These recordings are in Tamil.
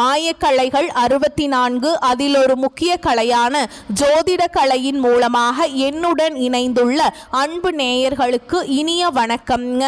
ஆயக்கலைகள் 64 அதில் ஒரு முக்கிய கலையான ஜோதிட கலையின் மூலமாக என்னுடன் இணைந்துள்ள அன்பு நேயர்களுக்கு இனிய வணக்கம்ங்க.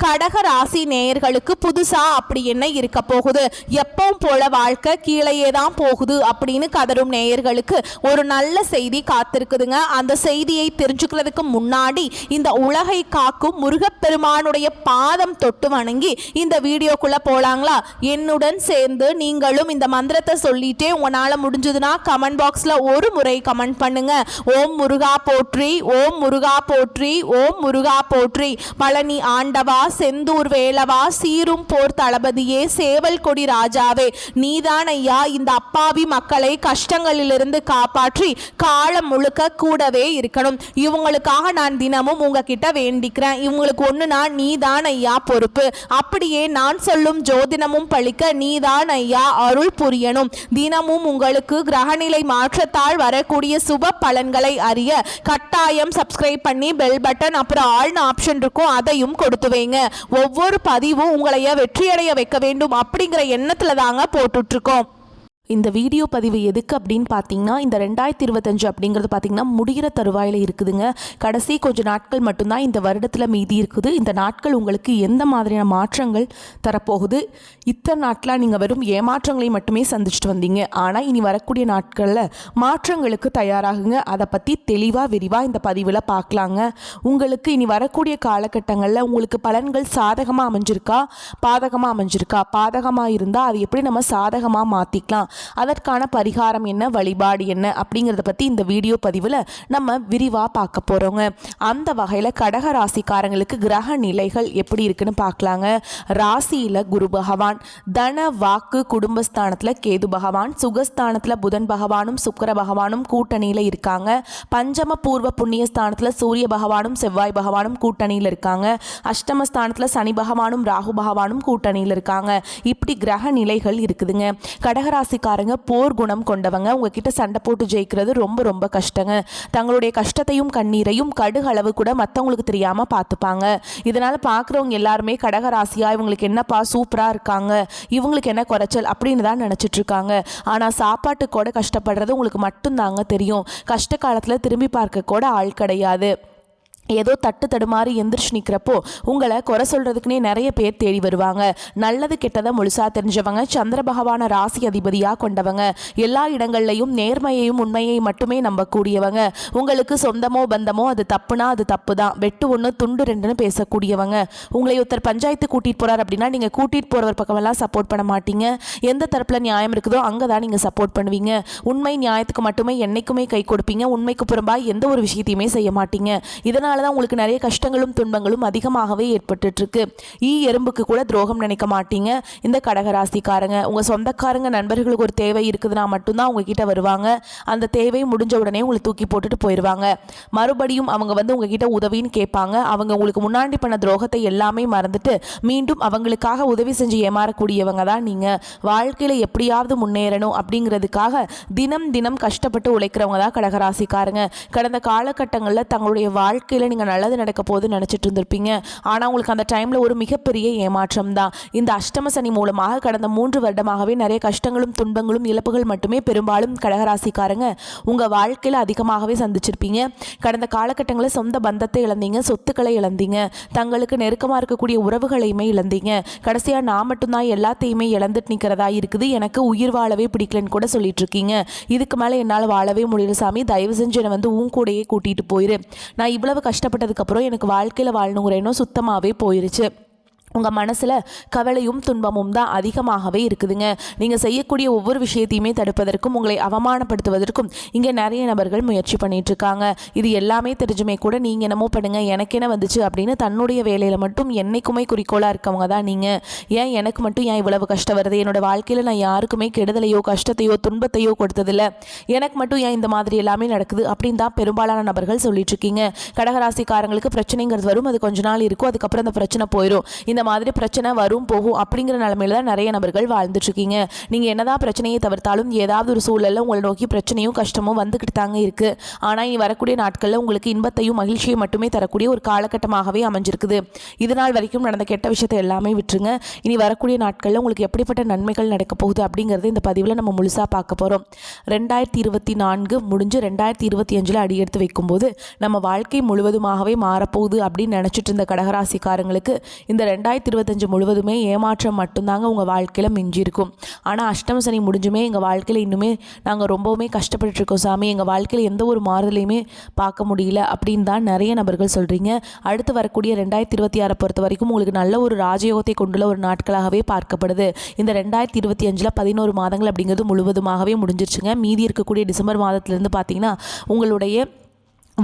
கடக ராசி நேயர்களுக்கு புதுசா அப்படி என்ன இருக்க போகுது, எப்பவும் போல வாழ்க்கை கீழேயே தான் போகுது அப்படின்னு கதரும் நேயர்களுக்கு ஒரு நல்ல செய்தி காத்திருக்குதுங்க. அந்த செய்தியை தெரிஞ்சுக்கிறதுக்கு முன்னாடி இந்த உலகை காக்கும் முருகப்பெருமானுடைய பாதம் தொட்டு வணங்கி இந்த வீடியோக்குள்ள போலாங்களா? என்னுடன் சேர்ந்து நீங்களும் இந்த மந்திரத்தை சொல்லிட்டே உங்களால முடிஞ்சதுன்னா கமெண்ட் பாக்ஸ்ல ஒரு முறை கமெண்ட் பண்ணுங்க. ஓம் முருகா போற்றி, ஓம் முருகா போற்றி, ஓம் முருகா போற்றி. பழனி ஆண்டவா, செந்தூர் வேலவா, சீரும் போர் தளபதியே, சேவல் கொடி ராஜாவே, நீதான் ஐயா இந்த அப்பாவி மக்களை கஷ்டங்களிலிருந்து காப்பாற்றி காலம் முழுக்க கூடவே இருக்கணும். இவங்களுக்காக நான் தினமும் உங்ககிட்ட வேண்டிக்கிறேன். இவங்களுக்கு ஒண்ணுனா நீதான் ஐயா பொறுப்பு. அப்படியே நான் சொல்லும் ஜோதிடமும் பழிக்க நீதான் ஐயா அருள் புரியணும். தினமும் உங்களுக்கு கிரகநிலை மாற்றத்தால் வரக்கூடிய சுப பலன்களை அறிய கட்டாயம் சப்ஸ்கிரைப் பண்ணி பெல் பட்டன் அப்புறம் ஆல்னு ஆப்ஷன் இருக்கும், அதையும் கொடுத்து வைங்க. ஒவ்வொரு பதிவும் உங்களைய வெற்றியடைய வைக்க வேண்டும் அப்படிங்கிற எண்ணத்துல தாங்க போட்டுட்டு இருக்கோம். இந்த வீடியோ பதிவு எதுக்கு அப்படின்னு பார்த்தீங்கன்னா, இந்த 2025 அப்படிங்கிறது பார்த்தீங்கன்னா முடிகிற தருவாயில் இருக்குதுங்க. கடைசி கொஞ்சம் நாட்கள் மட்டும்தான் இந்த வருடத்தில் மீதி இருக்குது. இந்த நாட்கள் உங்களுக்கு எந்த மாதிரியான மாற்றங்கள் தரப்போகுது? இத்தனை நாட்களாக நீங்கள் வெறும் ஏமாற்றங்களை மட்டுமே சந்திச்சுட்டு வந்தீங்க. ஆனால் இனி வரக்கூடிய நாட்களில் மாற்றங்களுக்கு தயாராகுங்க. அதை பற்றி தெளிவாக விரிவாக இந்த பதிவில் பார்க்கலாங்க. உங்களுக்கு இனி வரக்கூடிய காலகட்டங்களில் உங்களுக்கு பலன்கள் சாதகமாக அமைஞ்சிருக்கா, பாதகமாக அமைஞ்சிருக்கா? பாதகமாக இருந்தால் அது எப்படி நம்ம சாதகமாக மாற்றிக்கலாம், அதற்கான பரிகாரம் என்ன, வழிபாடு என்ன அப்படிங்கிறத பற்றி இந்த வீடியோ பதிவில் நம்ம விரிவாக பார்க்க போகிறோங்க. அந்த வகையில் கடக ராசிக்காரங்களுக்கு கிரக நிலைகள் எப்படி இருக்குன்னு பார்க்கலாங்க. ராசியில் குரு பகவான், தன வாக்கு குடும்பஸ்தானத்தில் கேது பகவான், சுகஸ்தானத்தில் புதன் பகவானும் சுக்கிர பகவானும் கூட்டணியில் இருக்காங்க. பஞ்சம பூர்வ புண்ணியஸ்தானத்தில் சூரிய பகவானும் செவ்வாய் பகவானும் கூட்டணியில் இருக்காங்க. அஷ்டமஸ்தானத்தில் சனி பகவானும் ராகு பகவானும் கூட்டணியில் இருக்காங்க. இப்படி கிரக நிலைகள் இருக்குதுங்க. கடகராசி போர் குணம் கொண்டவங்க. உங்ககிட்ட சண்டை போட்டு ஜெயிக்கிறது ரொம்ப ரொம்ப கஷ்டங்க. தங்களுடைய கஷ்டத்தையும் கண்ணீரையும் கடுகளவு கூட மற்றவங்களுக்கு தெரியாம பார்த்துப்பாங்க. இதனால பார்க்குறவங்க எல்லாருமே கடகராசியா இவங்களுக்கு என்னப்பா சூப்பரா இருக்காங்க, இவங்களுக்கு என்ன குறைச்சல் அப்படின்னு தான் நினைச்சிட்டு இருக்காங்க. ஆனா சாப்பாட்டு கூட கஷ்டப்படுறது உங்களுக்கு மட்டும்தாங்க தெரியும். கஷ்ட காலத்துல திரும்பி பார்க்க கூட ஆள் கிடையாது. ஏதோ தட்டு தடுமாறி எந்திரிச்சு நிற்கிறப்போ உங்களை குறை சொல்கிறதுக்குனே நிறைய பேர் தேடி வருவாங்க. நல்லது கெட்டதை முழுசாக தெரிஞ்சவங்க, சந்திர பகவான ராசி அதிபதியாக கொண்டவங்க, எல்லா இடங்கள்லையும் நேர்மையையும் உண்மையை மட்டுமே நம்பக்கூடியவங்க, உங்களுக்கு சொந்தமோ பந்தமோ அது தப்புனா அது தப்பு தான், வெட்டு ஒன்று துண்டு ரெண்டுன்னு பேசக்கூடியவங்க. உங்களை ஒருத்தர் பஞ்சாயத்து கூட்டிகிட்டு போகிறார் அப்படின்னா நீங்கள் கூட்டிகிட்டு போகிறவர் பக்கமெல்லாம் சப்போர்ட் பண்ண மாட்டீங்க. எந்த தரப்பில் நியாயம் இருக்குதோ அங்கே தான் நீங்கள் சப்போர்ட் பண்ணுவீங்க. உண்மை நியாயத்துக்கு மட்டுமே என்றைக்குமே கை கொடுப்பீங்க. உண்மைக்கு புறம்பாக எந்த ஒரு விஷயத்தையுமே செய்ய மாட்டீங்க. இதனால் தான் உங்களுக்கு நிறைய கஷ்டங்களும் துன்பங்களும் அதிகமாகவே ஏற்பட்டு இருக்கு. எறும்புக்கு கூட துரோகம் நினைக்க மாட்டீங்க இந்த கடகராசிக்காரங்க. உங்க சொந்தக்காரங்க நண்பர்களுக்கு ஒரு தேவை இருக்குதுன்னா மட்டும்தான் உங்ககிட்ட வருவாங்க. அந்த தேவை முடிஞ்ச உடனே உங்களை தூக்கி போட்டுட்டு போயிடுவாங்க. மறுபடியும் அவங்க வந்து உங்ககிட்ட உதவின்னு கேட்பாங்க. அவங்க உங்களுக்கு முன்னாடி பண்ண துரோகத்தை எல்லாமே மறந்துட்டு மீண்டும் அவங்களுக்காக உதவி செஞ்சு ஏமாறக்கூடியவங்க தான் நீங்க. வாழ்க்கையில எப்படியாவது முன்னேறணும் அப்படிங்கிறதுக்காக தினம் தினம் கஷ்டப்பட்டு உழைக்கிறவங்க தான் கடகராசிக்காரங்க. கடந்த காலகட்டங்களில் தங்களுடைய வாழ்க்கையில நீங்கள் நல்லது நடக்க போது நினச்சிட்டு இருந்திருப்பீங்க. ஆனால் உங்களுக்கு அந்த டைமில் ஒரு மிகப்பெரிய ஏமாற்றம் தான். இந்த அஷ்டம சனி மூலமாக கடந்த 3 வருடமாகவே நிறைய கஷ்டங்களும் துன்பங்களும் இழப்புகள் மட்டுமே பெரும்பாலும் கடகராசிக்காரங்க உங்கள் வாழ்க்கையில் அதிகமாகவே சந்திச்சிருப்பீங்க. கடந்த காலகட்டங்களில் சொந்த பந்தத்தை இழந்தீங்க, சொத்துக்களை இழந்தீங்க, தங்களுக்கு நெருக்கமாக இருக்கக்கூடிய உறவுகளையுமே இழந்தீங்க. கடைசியாக நான் மட்டும்தான் எல்லாத்தையுமே இழந்துட்டு நிற்கிறதா இருக்குது, எனக்கு உயிர் வாழவே பிடிக்கலன்னு கூட சொல்லிட்டு இருக்கீங்க. இதுக்கு மேலே என்னால் வாழவே முடியல சாமி, தயவு செஞ்சு என்னை வந்து உன் கூடையே கூட்டிகிட்டு போயிரு. நான் இவ்வளவு கஷ்டப்பட்டதுக்கப்புறம் எனக்கு வாழ்க்கையில் வாழணுங்கிற எண்ணம் சுத்தமாகவே போயிருச்சு. உங்கள் மனசில் கவலையும் துன்பமும் தான் அதிகமாகவே இருக்குதுங்க. நீங்கள் செய்யக்கூடிய ஒவ்வொரு விஷயத்தையுமே தடுப்பதற்கும் உங்களை அவமானப்படுத்துவதற்கும் இங்கே நிறைய நபர்கள் முயற்சி பண்ணிகிட்ருக்காங்க. இது எல்லாமே தெரிஞ்சுமே கூட நீங்கள் என்னமோ பண்ணுங்கள், எனக்கு என்ன வந்துச்சு அப்படின்னு தன்னுடைய வேலையில் மட்டும் என்னைக்குமே குறிக்கோளாக இருக்கவங்க தான் நீங்கள். ஏன் எனக்கு மட்டும் ஏன் இவ்வளவு கஷ்டம் வருது, என்னோடய வாழ்க்கையில் நான் யாருக்குமே கெடுதலையோ கஷ்டத்தையோ துன்பத்தையோ கொடுத்ததில்லை, எனக்கு மட்டும் ஏன் இந்த மாதிரி எல்லாமே நடக்குது அப்படின்னு தான் பெரும்பாலான நபர்கள் சொல்லிட்டு இருக்கீங்க. கடகராசிக்காரங்களுக்கு பிரச்சனைங்கிறது வரும், அது கொஞ்ச நாள் இருக்கும், அதுக்கப்புறம் அந்த பிரச்சனை போயிடும். இந்த மாதிரி பிரச்சனை வரும் போகும் அப்படிங்கிற நிலைமையில தான் நிறைய நபர்கள் வாழ்ந்துட்டு இருக்கீங்க. நீங்கள் என்னதான் பிரச்சனையை தவிர்த்தாலும் ஏதாவது ஒரு சூழலில் உங்களை நோக்கி பிரச்சனையும் கஷ்டமும் வந்துக்கிட்டு தாங்க இருக்குது. ஆனால் இனி வரக்கூடிய நாட்களில் உங்களுக்கு இன்பத்தையும் மகிழ்ச்சியை மட்டுமே தரக்கூடிய ஒரு காலகட்டமாகவே அமைஞ்சிருக்குது. இது நாள் வரைக்கும் நடந்த கெட்ட விஷயத்தை எல்லாமே விட்டுருங்க. இனி வரக்கூடிய நாட்களில் உங்களுக்கு எப்படிப்பட்ட நன்மைகள் நடக்க போகுது அப்படிங்கிறது இந்த பதிவில் நம்ம முழுசாக பார்க்க போகிறோம். 2024 முடிஞ்சு 2025 அடி எடுத்து வைக்கும்போது நம்ம வாழ்க்கை முழுவதுமாகவே மாறப்போகுது அப்படின்னு நினச்சிட்டு இருந்த கடகராசிக்காரங்களுக்கு இந்த 2025 முழுவதுமே ஏமாற்றம் மட்டும்தாங்க உங்கள் வாழ்க்கையில் மிஞ்சிருக்கும். ஆனால் அஷ்டம சனி முடிஞ்சுமே எங்கள் வாழ்க்கையில் இன்னுமே நாங்கள் ரொம்பவுமே கஷ்டப்பட்டுருக்கோம் சாமி, எங்கள் வாழ்க்கையில் எந்த ஒரு மாறுதலையுமே பார்க்க முடியல அப்படின்னு தான் நிறைய நபர்கள் சொல்கிறீங்க. அடுத்து வரக்கூடிய 2026 பொறுத்த வரைக்கும் உங்களுக்கு நல்ல ஒரு ராஜயோகத்தை கொண்டுள்ள ஒரு நாட்களாகவே பார்க்கப்படுது. இந்த 2025 11 மாதங்கள் அப்படிங்கிறது முழுவதுமாகவே முடிஞ்சிருச்சுங்க. மீதி இருக்கக்கூடிய டிசம்பர் மாதத்திலிருந்து பார்த்தீங்கன்னா உங்களுடைய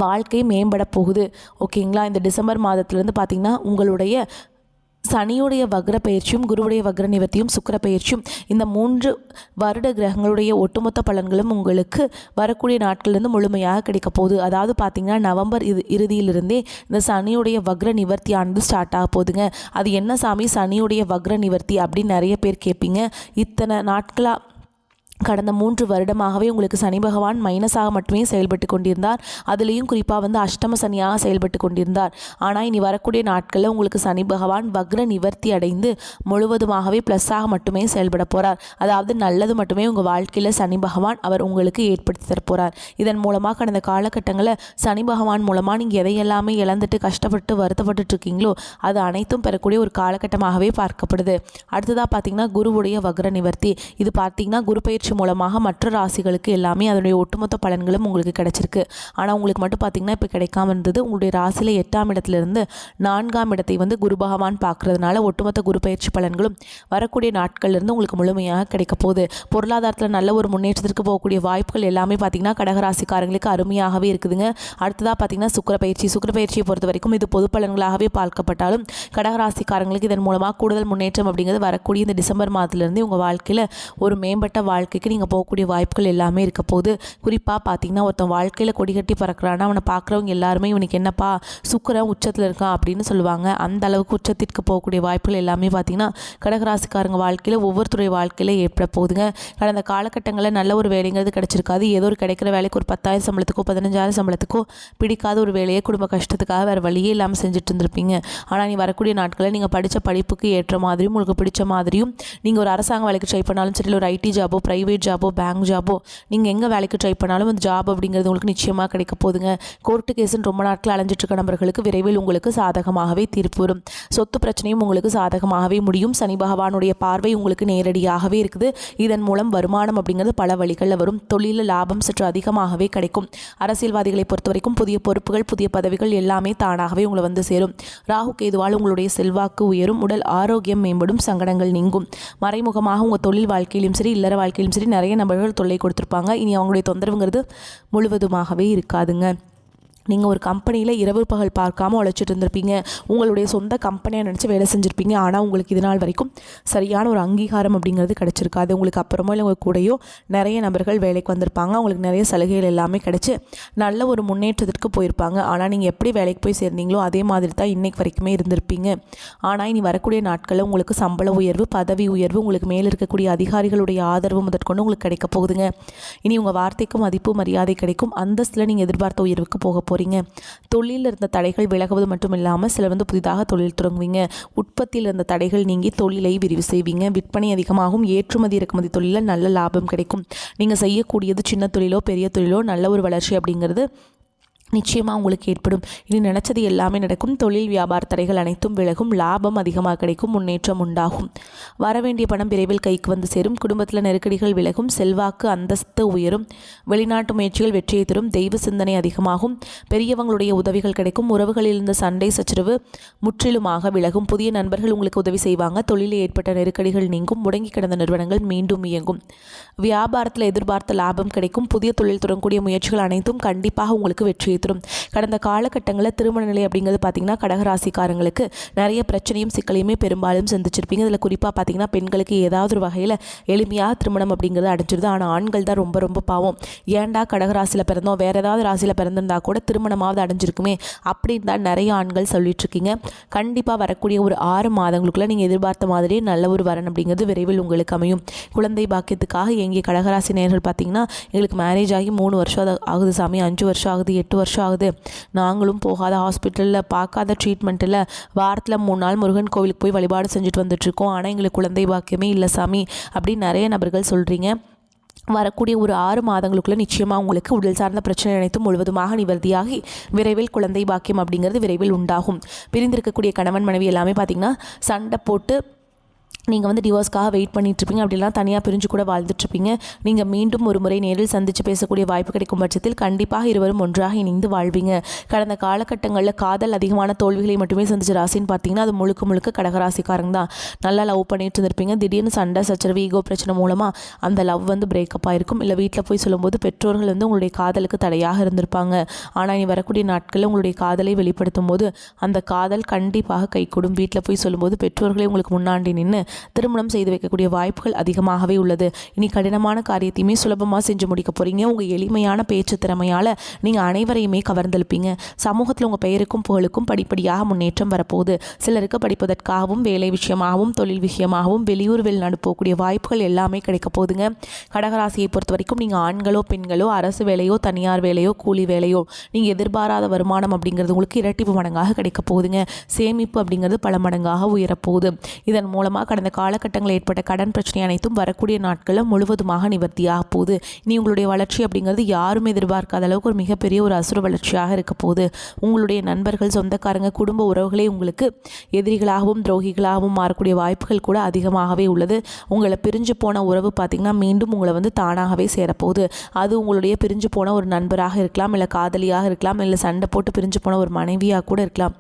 வாழ்க்கை மேம்பட போகுது. ஓகேங்களா? இந்த டிசம்பர் மாதத்திலேருந்து பார்த்தீங்கன்னா உங்களுடைய சனியுடைய வக்ர பயிற்சியும் குருவுடைய வக்ர நிவர்த்தியும் சுக்கிர பயிற்சியும் இந்த 3 வருட கிரகங்களுடைய ஒட்டுமொத்த பலன்களும் உங்களுக்கு வரக்கூடிய நாட்கள்லேருந்து முழுமையாக கிடைக்க போகுது. அதாவது பார்த்திங்கன்னா நவம்பர் இறுதியிலிருந்தே இந்த சனியுடைய வக்ர நிவர்த்தியானது ஸ்டார்ட் ஆக போகுதுங்க. அது என்ன சாமி சனியுடைய வக்ர நிவர்த்தி அப்படின்னு நிறைய பேர் கேட்பீங்க. இத்தனை நாட்களாக கடந்த 3 வருடமாகவே உங்களுக்கு சனி பகவான் மைனஸாக மட்டுமே செயல்பட்டு கொண்டிருந்தார். அதுலேயும் குறிப்பாக அஷ்டம சனியாக செயல்பட்டு கொண்டிருந்தார். ஆனால் இனி வரக்கூடிய நாட்களில் உங்களுக்கு சனி பகவான் வக்ர நிவர்த்தி அடைந்து முழுவதுமாகவே ப்ளஸ்ஸாக மட்டுமே செயல்பட போகிறார். அதாவது நல்லது மட்டுமே உங்கள் வாழ்க்கையில் சனி பகவான் அவர் உங்களுக்கு ஏற்படுத்தி தரப்போகிறார். இதன் மூலமாக கடந்த காலகட்டங்களில் சனி பகவான் மூலமாக நீங்கள் எதையெல்லாமே இழந்துட்டு கஷ்டப்பட்டு வருத்தப்பட்டு இருக்கீங்களோ அது அனைத்தும் பெறக்கூடிய ஒரு காலகட்டமாகவே பார்க்கப்படுது. அடுத்ததாக பார்த்தீங்கன்னா குருவுடைய வக்ர நிவர்த்தி. இது பார்த்தீங்கன்னா குரு பயிற்சி மூலமாக மற்ற ராசிகளுக்கு எல்லாமே அதனுடைய ஒட்டுமொத்த பலன்களும் உங்களுக்கு கிடைச்சிருக்கு. ஆனால் உங்களுக்கு மட்டும் பார்த்தீங்கன்னா இப்போ கிடைக்காம இருந்தது. உங்களுடைய ராசியில் 8ஆம் இடத்திலிருந்து 4ஆம் இடத்தை குரு பகவான் பார்க்கறதுனால ஒட்டுமொத்த குரு பயிற்சி பலன்களும் வரக்கூடிய நாட்கள்லேருந்து உங்களுக்கு முழுமையாக கிடைக்க போகுது. பொருளாதாரத்தில் நல்ல ஒரு முன்னேற்றத்திற்கு போகக்கூடிய வாய்ப்புகள் எல்லாமே பார்த்தீங்கன்னா கடகராசிக்காரங்களுக்கு அருமையாகவே இருக்குதுங்க. அடுத்ததாக பார்த்தீங்கன்னா சுக்கிர பயிற்சியை பொறுத்த வரைக்கும் இது பொது பலன்களாகவே பார்க்கப்பட்டாலும் கடகராசிக்காரங்களுக்கு இதன் மூலமாக கூடுதல் முன்னேற்றம் அப்படிங்கிறது வரக்கூடிய இந்த டிசம்பர் மாதத்திலிருந்து உங்கள் வாழ்க்கையில் ஒரு மேம்பட்ட வாழ்க்கை நீங்கள் போகக்கூடிய வாய்ப்புகள் எல்லாமே இருக்க போகுது. குறிப்பாக பார்த்தீங்கன்னா ஒருத்தன் வாழ்க்கையில் கொடி கட்டி பறக்கிறான்னா அவனை பார்க்குறவங்க எல்லாருமே இவனுக்கு என்னப்பா சுக்கிரன் உச்சத்தில் இருக்கான் அப்படின்னு சொல்லுவாங்க. அந்த அளவுக்கு உச்சத்திற்கு போகக்கூடிய வாய்ப்புகள் எல்லாமே பார்த்தீங்கன்னா கடகராசிக்காரங்க வாழ்க்கையில் ஒவ்வொருத்தருடைய வாழ்க்கையில் ஏற்பட போகுதுங்க. கடந்த காலகட்டங்களில் நல்ல ஒரு வேலைங்கிறது கிடைச்சிருக்காது. ஏதோ ஒரு கிடைக்கிற வேலைக்கு ஒரு 10,000 சம்பளத்துக்கோ 15,000 சம்பளத்துக்கோ பிடிக்காத ஒரு வேலையை குடும்ப கஷ்டத்துக்காக வேறு வழியே இல்லாமல் செஞ்சுட்டு இருந்திருப்பீங்க. ஆனால் நீ வரக்கூடிய நாட்களில் நீங்கள் படித்த படிப்புக்கு ஏற்ற மாதிரியும் உங்களுக்கு பிடிச்ச மாதிரியும் நீங்கள் ஒரு அரசாங்க வேலைக்கு ட்ரை பண்ணாலும் சரி, ஒரு ஐடி ஜாபோ பிரைவேட் ஜாபோ பேங்க் ஜாபோ நீங்கள் எங்கே வேலைக்கு ட்ரை பண்ணாலும் அந்த ஜாப் அப்படிங்கிறது உங்களுக்கு நிச்சயமாக கிடைக்க போகுதுங்க. கோர்ட்டு கேஸுன்னு ரொம்ப நாட்கள் அலைஞ்சிட்டு இருக்க நபர்களுக்கு விரைவில் உங்களுக்கு சாதகமாகவே தீர்ப்பு வரும். சொத்து பிரச்சனையும் உங்களுக்கு சாதகமாகவே முடியும். சனி பகவானுடைய பார்வை உங்களுக்கு நேரடியாகவே இருக்குது. இதன் மூலம் வருமானம் அப்படிங்கிறது பல வழிகளில் வரும். தொழிலில் லாபம் சற்று அதிகமாகவே கிடைக்கும். அரசியல்வாதிகளை பொறுத்த வரைக்கும் புதிய பொறுப்புகள் புதிய பதவிகள் எல்லாமே தானாகவே உங்களை சேரும். ராகு கேதுவால் உங்களுடைய செல்வாக்கு உயரும். உடல் ஆரோக்கியம் மேம்படும். சங்கடங்கள் நீங்கும். மறைமுகமாக உங்கள் தொழில் வாழ்க்கையிலும் சரி இல்லற வாழ்க்கையிலும் சரி நிறைய நபர்கள் தொல்லை கொடுத்துருப்பாங்க. இனி அவங்களுடைய தொந்தரவுங்கிறது முழுவதுமாகவே இருக்காதுங்க. நீங்கள் ஒரு கம்பெனியில் இரவு பகல் பார்க்காம உழைச்சிட்டு இருந்திருப்பீங்க. உங்களுடைய சொந்த கம்பெனியாக நினச்சி வேலை செஞ்சுருப்பீங்க. ஆனால் உங்களுக்கு இது நாள் வரைக்கும் சரியான ஒரு அங்கீகாரம் அப்படிங்கிறது கிடச்சிருக்காது. உங்களுக்கு அப்புறமோ இல்லை உங்கள் கூடயோ நிறைய நபர்கள் வேலைக்கு வந்திருப்பாங்க. உங்களுக்கு நிறைய சலுகைகள் எல்லாமே கிடச்சி நல்ல ஒரு முன்னேற்றத்திற்கு போயிருப்பாங்க. ஆனால் நீங்கள் எப்படி வேலைக்கு போய் சேர்ந்தீங்களோ அதே மாதிரி தான் இன்றைக்கு வரைக்குமே இருந்திருப்பீங்க. ஆனால் இனி வரக்கூடிய நாட்களில் உங்களுக்கு சம்பள உயர்வு பதவி உயர்வு உங்களுக்கு மேலே இருக்கக்கூடிய அதிகாரிகளுடைய ஆதரவு முதற்கொண்டு உங்களுக்கு கிடைக்க போகுதுங்க. இனி உங்கள் வார்த்தைக்கும் மதிப்பு மரியாதை கிடைக்கும். அந்தஸ்தில் நீங்கள் எதிர்பார்த்த உயர்வுக்கு போக போகிறீங்க. தொழிலில் இருந்த தடைகள் விலகுவது மட்டும் இல்லாமல் சில புதிதாக தொழில் தொடங்குவீங்க. உற்பத்தியில் இருந்த தடைகள் நீங்கி தொழிலை விரிவு செய்வீங்க. விற்பனை அதிகமாகும். ஏற்றுமதி இறக்குமதி தொழிலில் நல்ல லாபம் கிடைக்கும். நீங்கள் செய்யக்கூடியது சின்ன தொழிலோ பெரிய தொழிலோ நல்ல ஒரு வளர்ச்சி அப்படிங்கிறது நிச்சயமாக உங்களுக்கு ஏற்படும். இனி நினச்சது எல்லாமே நடக்கும். தொழில் வியாபார தடைகள் அனைத்தும் விலகும். லாபம் அதிகமாக கிடைக்கும். முன்னேற்றம் உண்டாகும். வரவேண்டிய பணம் விரைவில் கைக்கு வந்து சேரும். குடும்பத்தில் நெருக்கடிகள் விலகும். செல்வாக்கு அந்தஸ்து உயரும். வெளிநாட்டு முயற்சிகள் வெற்றியை தரும். தெய்வ சிந்தனை அதிகமாகும். பெரியவங்களுடைய உதவிகள் கிடைக்கும். உறவுகளில் இருந்த சண்டை சச்சரவு முற்றிலுமாக விலகும். புதிய நண்பர்கள் உங்களுக்கு உதவி செய்வாங்க. தொழிலில் ஏற்பட்ட நெருக்கடிகள் நீங்கும். முடங்கி கிடந்த நிறுவனங்கள் மீண்டும் இயங்கும். வியாபாரத்தில் எதிர்பார்த்த லாபம் கிடைக்கும். புதிய தொழில் தொடங்கக்கூடிய முயற்சிகள் அனைத்தும் கண்டிப்பாக உங்களுக்கு வெற்றியை தரும். கடந்த காலகட்டங்களில் திருமண நிலை அப்படிங்கிறது பார்த்திங்கன்னா கடகராசிக்காரங்களுக்கு நிறைய பிரச்சனையும் சிக்கலையுமே பெரும்பாலும் சந்திச்சிருப்பீங்க. இதில் குறிப்பாக பார்த்திங்கன்னா பெண்களுக்கு ஏதாவது ஒரு வகையில் எளிமையாக திருமணம் அப்படிங்கிறது அடைஞ்சிருது. ஆனால் ஆண்கள் தான் ரொம்ப ரொம்ப பாவம். ஏன்டா கடகராசியில் பிறந்தோம், வேறு ஏதாவது ராசியில் பிறந்திருந்தா கூட திருமணமாவது அடைஞ்சிருக்குமே அப்படின்னு தான் நிறைய ஆண்கள் சொல்லிட்டு இருக்கீங்க. கண்டிப்பாக வரக்கூடிய ஒரு 6 மாதங்களுக்குள்ள நீங்கள் எதிர்பார்த்த மாதிரியே நல்ல ஒரு வரன் அப்படிங்கிறது விரைவில் உங்களுக்கு அமையும். குழந்தை பாக்கியத்துக்காக எங்கே கடகராசி நேயர்கள் பார்த்தீங்கன்னா எங்களுக்கு மேரேஜ் ஆகி 3 வருஷம் ஆகுது சாமி, 5 வருஷம் ஆகுது, 8 வருஷம் ஆகுது, நாங்களும் போகாத ஹாஸ்பிட்டலில் பார்க்காத ட்ரீட்மெண்ட்டில் வாரத்தில் 3 நாள் முருகன் கோவிலுக்கு போய் வழிபாடு செஞ்சுட்டு வந்துட்டுருக்கோம், ஆனால் எங்களுக்கு குழந்தை பாக்கியமே இல்லை சாமி அப்படின்னு நிறைய நபர்கள் சொல்கிறீங்க. வரக்கூடிய ஒரு 6 மாதங்களுக்குள்ள நிச்சயமாக உங்களுக்கு உடல் சார்ந்த பிரச்சனை அனைத்தும் முழுவதுமாக நிவர்த்தியாகி விரைவில் குழந்தை பாக்கியம் அப்படிங்கிறது விரைவில் உண்டாகும். பிரிந்திருக்கக்கூடிய கணவன் மனைவி எல்லாமே பார்த்திங்கன்னா சண்டை போட்டு நீங்கள் வந்து டிவோர்ஸ்க்காக வெயிட் பண்ணிகிட்ருப்பீங்க, அப்படிலாம் தனியாக பிரிஞ்சு கூட வாழ்ந்துட்டுருப்பீங்க. நீங்கள் மீண்டும் ஒரு முறை நேரில் சந்தித்து பேசக்கூடிய வாய்ப்பு கிடைக்கும் பட்சத்தில் கண்டிப்பாக இருவரும் ஒன்றாக இணைந்து வாழ்வீங்க. கடந்த காலகட்டங்களில் காதல் அதிகமான தோல்விகளை மட்டுமே சந்திச்ச ராசின்னு பார்த்தீங்கன்னா அது முழுக்க முழுக்க கடகராசிக்காரங்க தான். நல்லா லவ் பண்ணிட்டு இருந்திருப்பீங்க, திடீர்னு சண்டை சச்சரவு ஈகோ பிரச்சனை மூலமாக அந்த லவ் வந்து பிரேக்கப் ஆகிருக்கும். இல்லை வீட்டில் போய் சொல்லும்போது பெற்றோர்கள் வந்து உங்களுடைய காதலுக்கு தடையாக இருந்திருப்பாங்க. ஆனால் இனி வரக்கூடிய நாட்களில் உங்களுடைய காதலை வெளிப்படுத்தும் போது அந்த காதல் கண்டிப்பாக கைகூடும். வீட்டில் போய் சொல்லும்போது பெற்றோர்களே உங்களுக்கு முன்னாடி நின்று திருமணம் செய்து வைக்கக்கூடிய வாய்ப்புகள் அதிகமாகவே உள்ளது. இனி கடினமான காரியத்தையுமே சுலபமாக செஞ்சு முடிக்க போகிறீங்க. உங்கள் எளிமையான பேச்சு திறமையால் நீங்கள் அனைவரையுமே கவர்ந்தெழுப்பீங்க. சமூகத்தில் உங்கள் பெயருக்கும் புகழுக்கும் படிப்படியாக முன்னேற்றம் வரப்போகுது. சிலருக்கு படிப்பதற்காகவும் வேலை விஷயமாகவும் தொழில் விஷயமாகவும் வெளியூர் வெளிநாடு போகக்கூடிய வாய்ப்புகள் எல்லாமே கிடைக்க போகுதுங்க. கடகராசியை பொறுத்த வரைக்கும் நீங்கள் ஆண்களோ பெண்களோ அரசு வேலையோ தனியார் வேலையோ கூலி வேலையோ நீங்கள் எதிர்பாராத வருமானம் அப்படிங்கிறது உங்களுக்கு இரட்டிப்பு மடங்காக கிடைக்க போகுதுங்க. சேமிப்பு அப்படிங்கிறது பல மடங்காக உயரப்போகுது. இதன் மூலமாக கடந்த காலகட்டங்களில் ஏற்பட்ட கடன் பிரச்சனை அனைத்தும் வரக்கூடிய நாட்களில் முழுவதுமாக நிவர்த்தியாக போகுது. இனி உங்களுடைய வளர்ச்சி அப்படிங்கிறது யாரும் எதிர்பார்க்காத அளவுக்கு ஒரு மிகப்பெரிய ஒரு அசுர வளர்ச்சியாக இருக்க போகுது. உங்களுடைய நண்பர்கள் சொந்தக்காரங்க குடும்ப உறவுகளே உங்களுக்கு எதிரிகளாகவும் துரோகிகளாகவும் மாறக்கூடிய வாய்ப்புகள் கூட அதிகமாகவே உள்ளது. உங்களை பிரிஞ்சு போன உறவு பார்த்திங்கன்னா மீண்டும் உங்களை வந்து தானாகவே சேரப்போகுது. அது உங்களுடைய பிரிஞ்சு போன ஒரு நண்பராக இருக்கலாம், இல்லை காதலியாக இருக்கலாம், இல்லை சண்டை போட்டு பிரிஞ்சு போன ஒரு மனைவியாக கூட இருக்கலாம்.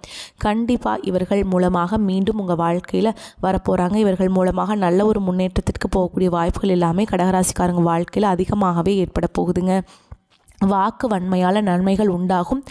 கண்டிப்பாக இவர்கள் மூலமாக மீண்டும் உங்கள் வாழ்க்கையில் வரப்போகிறாங்க. இவர்கள் மூலமாக நல்ல ஒரு முன்னேற்றத்திற்கு போகக்கூடிய வாய்ப்புகள் எல்லாமே கடகராசிக்காரங்க வாழ்க்கையில் அதிகமாகவே ஏற்பட போகுதுங்க. வாக்கு வன்மையால் நன்மைகள் உண்டாகும்.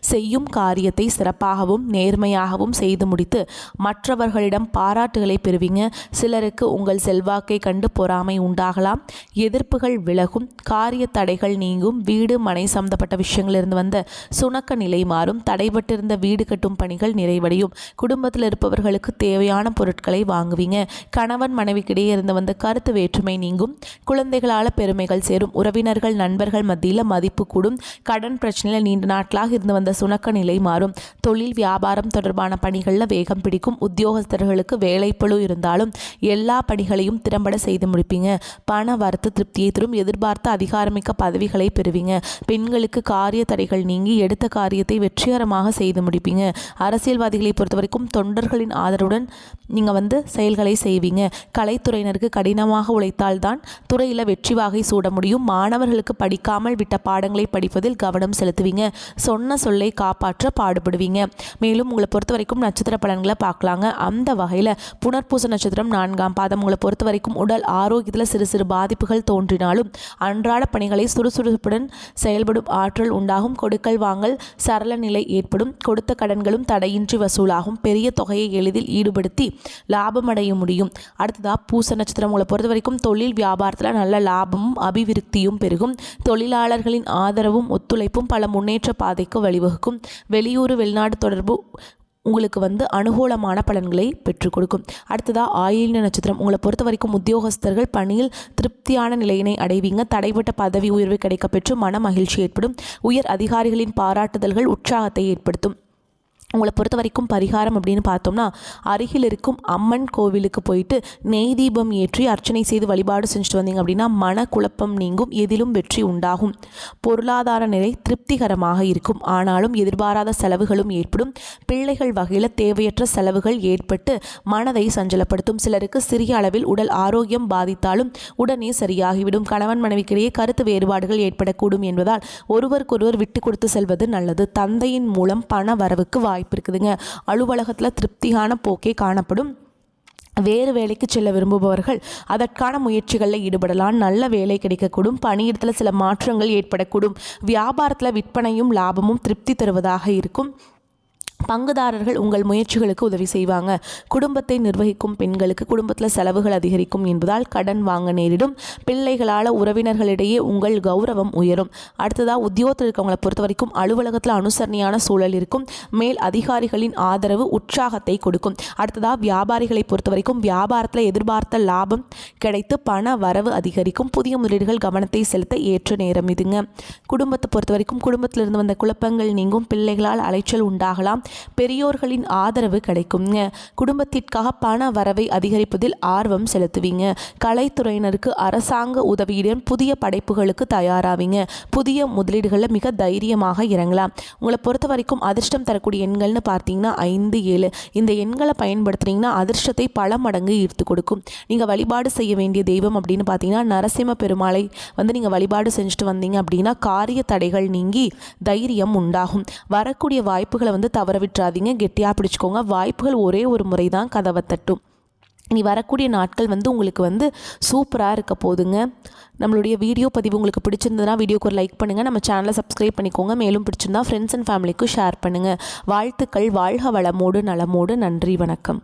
செய்யும் காரியத்தை சிறப்பாகவும் நேர்மையாகவும் செய்து முடித்து மற்றவர்களிடம் பாராட்டுகளை பெறுவீங்க. சிலருக்கு உங்கள் செல்வாக்கை கண்டு பொறாமை உண்டாகலாம். எதிர்ப்புகள் விலகும். காரிய தடைகள் நீங்கும். வீடு மனை சம்பந்தப்பட்ட விஷயங்களிலிருந்து வந்த சுணக்க நிலை மாறும். தடைபட்டிருந்த வீடு கட்டும் பணிகள் நிறைவடையும். குடும்பத்தில் இருப்பவர்களுக்கு தேவையான பொருட்களை வாங்குவீங்க. கணவன் மனைவிக்கிடையே இருந்து வந்த கருத்து வேற்றுமை நீங்கும். குழந்தைகளால் பெருமைகள் சேரும். உறவினர்கள் நண்பர்கள் மத்தியில் மதிப்பு கூடும். கடன் பிரச்சனையில் நீண்ட நாட்களாக இருந்து வந்த சுணக்க நிலை மாறும். தொழில் வியாபாரம் தொடர்பான பணிகளில் வேகம் பிடிக்கும். உத்தியோகஸ்தர்களுக்கு வேலைப்பளு இருந்தாலும் எல்லா பணிகளையும் திறம்பட செய்து முடிப்பீங்க. பண வரத்து திருப்தியை தரும். எதிர்பார்த்த அதிகாரமிக்க பதவிகளை பெறுவீங்க. பெண்களுக்கு காரிய தடைகள் நீங்கி எடுத்த காரியத்தை வெற்றிகரமாக செய்து முடிப்பீங்க. அரசியல்வாதிகளை பொறுத்த வரைக்கும் தொண்டர்களின் ஆதரவுடன் நீங்கள் வந்து செயல்களை செய்வீங்க. கலைத்துறையினருக்கு கடினமாக உழைத்தால்தான் துறையில் வெற்றி வாகை சூட முடியும். மாணவர்களுக்கு படிக்காமல் விட்ட பாடங்களை படிப்பதில் கவனம் செலுத்துவீங்க. சொன்ன சொல்லை காப்பாற்ற பாடுபடுவீங்க. மேலும் உங்களை பொறுத்த வரைக்கும் நட்சத்திர பலன்களை பார்க்கலாங்க. அந்த வகையில் புனர்பூச நட்சத்திரம் 4ஆம் பாதம் உங்களை பொறுத்த வரைக்கும் உடல் ஆரோக்கியத்தில் சிறு சிறு பாதிப்புகள் தோன்றினாலும் அன்றாட பணிகளை சுறுசுறுப்புடன் செயல்படும் ஆற்றல் உண்டாகும். கொடுக்கல் வாங்கல் சரள நிலை ஏற்படும். கொடுத்த கடன்களும் தடையின்றி வசூலாகும். பெரிய தொகையை எளிதில் ஈடுபடுத்தி லாபம் அடைய முடியும். அடுத்ததாக பூச நட்சத்திரம் உங்களை பொறுத்த வரைக்கும் தொழில் வியாபாரத்தில் நல்ல லாபமும் அபிவிருத்தியும் பெருகும். தொழிலாளர்களின் ஆதரவும் ஒத்துழைப்பும் பல முன்னேற்ற பாதைக்கு வழிவகுக்கும். வெளியூர் வெளிநாடு தொடர்பு உங்களுக்கு வந்து அனுகூலமான பலன்களை பெற்றுக் கொடுக்கும். அடுத்ததாக ஆயில்ய நட்சத்திரம் உங்களை பொறுத்த வரைக்கும் உத்தியோகஸ்தர்கள் பணியில் திருப்தியான நிலையினை அடைவீங்க. தடைப்பட்ட பதவி உயர்வு கிடைக்க பெற்று மன மகிழ்ச்சி ஏற்படும். உயர் அதிகாரிகளின் பாராட்டுதல்கள் உற்சாகத்தை ஏற்படுத்தும். உங்களை பொறுத்த வரைக்கும் பரிகாரம் அப்படின்னு பார்த்தோம்னா அருகில் இருக்கும் அம்மன் கோவிலுக்கு போயிட்டு நெய் தீபம் ஏற்றி அர்ச்சனை செய்து வழிபாடு செஞ்சுட்டு வந்தீங்க அப்படின்னா மன குழப்பம் நீங்கும். எதிலும் வெற்றி உண்டாகும். பொருளாதார நிலை திருப்திகரமாக இருக்கும். ஆனாலும் எதிர்பாராத செலவுகளும் ஏற்படும். பிள்ளைகள் வகையில் தேவையற்ற செலவுகள் ஏற்பட்டு மனதை சஞ்சலப்படுத்தும். சிலருக்கு சிறிய அளவில் உடல் ஆரோக்கியம் பாதித்தாலும் உடனே சரியாகிவிடும். கணவன் மனைவிக்கிடையே கருத்து வேறுபாடுகள் ஏற்படக்கூடும் என்பதால் ஒருவருக்கொருவர் விட்டு கொடுத்து செல்வது நல்லது. தந்தையின் மூலம் பண வரவுக்கு வாய்ப்பு இருக்குதுங்க. அலுவலகத்தில் திருப்தியான போக்கே காணப்படும். வேறு வேலைக்கு செல்ல விரும்புபவர்கள் அதற்கான முயற்சிகளில் ஈடுபடலாம். நல்ல வேலை கிடைக்கக்கூடும். பணியிடத்தில் சில மாற்றங்கள் ஏற்படக்கூடும். வியாபாரத்தில் விற்பனையும் லாபமும் திருப்தி தருவதாக இருக்கும். பங்குதாரர்கள் உங்கள் முயற்சிகளுக்கு உதவி செய்வாங்க. குடும்பத்தை நிர்வகிக்கும் பெண்களுக்கு குடும்பத்தில் செலவுகள் அதிகரிக்கும் என்பதால் கடன் வாங்க நேரிடும். பிள்ளைகளால் உறவினர்களிடையே உங்கள் கௌரவம் உயரும். அடுத்ததாக உத்தியோகத்தில் இருக்கவங்களை பொறுத்த வரைக்கும் அலுவலகத்தில் அனுசரணையான சூழல் இருக்கும். மேல் அதிகாரிகளின் ஆதரவு உற்சாகத்தை கொடுக்கும். அடுத்ததாக வியாபாரிகளை பொறுத்த வரைக்கும் வியாபாரத்தில் எதிர்பார்த்த லாபம் கிடைத்து பண வரவு அதிகரிக்கும். புதிய முதலீடுகள் கவனத்தை செலுத்த ஏற்ற நேரம் இதுங்க. குடும்பத்தை பொறுத்த வரைக்கும் குடும்பத்திலிருந்து வந்த குழப்பங்கள் நீங்கும். பிள்ளைகளால் அலைச்சல் உண்டாகலாம். பெரியோர்களின் ஆதரவு கிடைக்குங்க. குடும்பத்திற்காக பண வரவை அதிகரிப்பதில் ஆர்வம் செலுத்துவீங்க. கலைத்துறையினருக்கு அரசாங்க உதவியுடன் புதிய படைப்புகளுக்கு தயாராவீங்க. புதிய முதலீடுகளில் மிக தைரியமாக இறங்கலாம். உங்களை பொறுத்த வரைக்கும் அதிர்ஷ்டம் தரக்கூடிய எண்கள்னு பார்த்தீங்கன்னா 5, 7 இந்த எண்களை பயன்படுத்துனீங்கன்னா அதிர்ஷ்டத்தை பல மடங்கு ஈர்த்து கொடுக்கும். நீங்கள் வழிபாடு செய்ய வேண்டிய தெய்வம் அப்படின்னு பார்த்தீங்கன்னா நரசிம்ம பெருமாளை நீங்கள் வழிபாடு செஞ்சுட்டு வந்தீங்க அப்படின்னா காரிய தடைகள் நீங்கி தைரியம் உண்டாகும். வரக்கூடிய வாய்ப்புகளை தவற விட்டுறாதீங்க. கெட்டியாக பிடிச்சிக்கோங்க. வாய்ப்புகள் ஒரே ஒரு முறை தான் கதவை தட்டும். இனி வரக்கூடிய நாட்கள் உங்களுக்கு சூப்பராக இருக்க போதுங்க. நம்மளுடைய வீடியோ பதிவு உங்களுக்கு பிடிச்சிருந்ததுன்னா வீடியோக்கு ஒரு லைக் பண்ணுங்கள். நம்ம சேனலை சப்ஸ்கிரைப் பண்ணிக்கோங்க. மேலும் பிடிச்சிருந்தா ஃப்ரெண்ட்ஸ் அண்ட் ஃபேமிலிக்கும் ஷேர் பண்ணுங்கள். வாழ்த்துக்கள். வாழ்க வளமோடு நலமோடு. நன்றி. வணக்கம்.